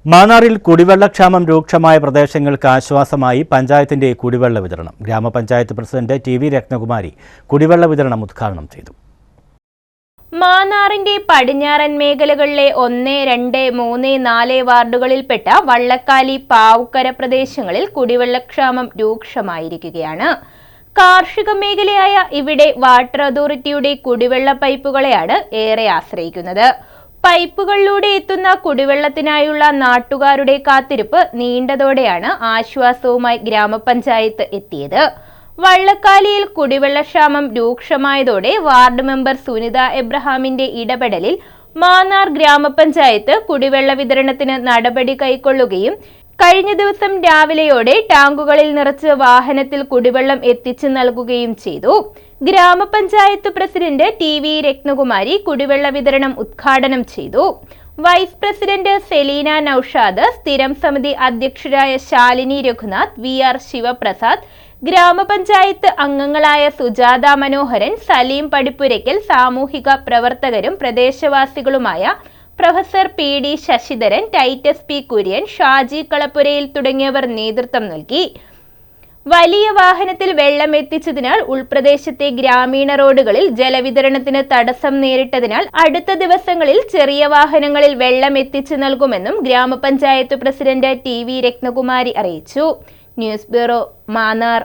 മാന്നാറിൽ കുടിവെള്ളക്ഷാമം രൂക്ഷമായ പ്രദേശങ്ങൾക്ക് ആശ്വാസമായി പഞ്ചായത്തിന്റെ കുടിവെള്ള വിതരണം. ഗ്രാമപഞ്ചായത്ത് പ്രസിഡന്റ് ടി.വി. രത്നകുമാരി കുടിവെള്ള വിതരണം ഉദ്ഘാടനം ചെയ്തു. മാന്നാറിന്റെ പടിഞ്ഞാറൻ മേഖലകളിലെ 1, 2, 3, 4 വാർഡുകളിൽപ്പെട്ട വള്ളക്കാലി, പാവുക്കര പ്രദേശങ്ങളിൽ കുടിവെള്ളക്ഷാമം രൂക്ഷമായിരിക്കുകയാണ്. കാർഷിക മേഖലയായ ഇവിടെ വാട്ടർ അതോറിറ്റിയുടെ കുടിവെള്ള പൈപ്പുകളെയാണ് ഏറെ ആശ്രയിക്കുന്നത്. പൈപ്പുകളിലൂടെ എത്തുന്ന കുടിവെള്ളത്തിനായുള്ള നാട്ടുകാരുടെ കാത്തിരിപ്പ് നീണ്ടതോടെയാണ് ആശ്വാസവുമായി ഗ്രാമപഞ്ചായത്ത് എത്തിയത്. വള്ളക്കാലിയിൽ കുടിവെള്ളക്ഷാമം രൂക്ഷമായതോടെ വാർഡ് മെമ്പർ സുനിത എബ്രഹാമിന്റെ ഇടപെടലിൽ മാന്നാർ ഗ്രാമപഞ്ചായത്ത് കുടിവെള്ള വിതരണത്തിന് നടപടി കൈക്കൊള്ളുകയും കഴിഞ്ഞ ദിവസം രാവിലെയോടെ ടാങ്കുകളിൽ നിറച്ച് വാഹനത്തിൽ കുടിവെള്ളം എത്തിച്ചു നൽകുകയും ചെയ്തു. ഗ്രാമപഞ്ചായത്ത് പ്രസിഡന്റ് ടി.വി. രത്നകുമാരി കുടിവെള്ള വിതരണം ഉദ്ഘാടനം ചെയ്തു. വൈസ് പ്രസിഡന്റ് സെലീന നൌഷാദ്, സ്ഥിരം സമിതി അധ്യക്ഷരായ ശാലിനി രഘുനാഥ്, വി.ആർ. ശിവപ്രസാദ്, ഗ്രാമപഞ്ചായത്ത് അംഗങ്ങളായ സുജാത മനോഹരൻ, സലീം പടിപ്പുരയ്ക്കൽ, സാമൂഹിക പ്രവർത്തകരും പ്രദേശവാസികളുമായ professor P D. Sasidharan, Titus P. Kurian, Shaji Kalappurayil തുടങ്ങിയവർ നേതൃത്വം നൽകി. വലിയ വാഹനത്തിൽ വെള്ളം എത്തിച്ചതിനാൽ ഉൾപ്രദേശത്തെ ഗ്രാമീണ റോഡുകളിൽ ജലവിതരണത്തിന് തടസ്സം നേരിട്ടതിനാൽ അടുത്ത ദിവസങ്ങളിൽ ചെറിയ വാഹനങ്ങളിൽ വെള്ളം എത്തിച്ചു നൽകുമെന്നും ഗ്രാമപഞ്ചായത്ത് പ്രസിഡന്റ് ടി.വി. രത്നകുമാരി അറിയിച്ചു. News bureau, Mannar.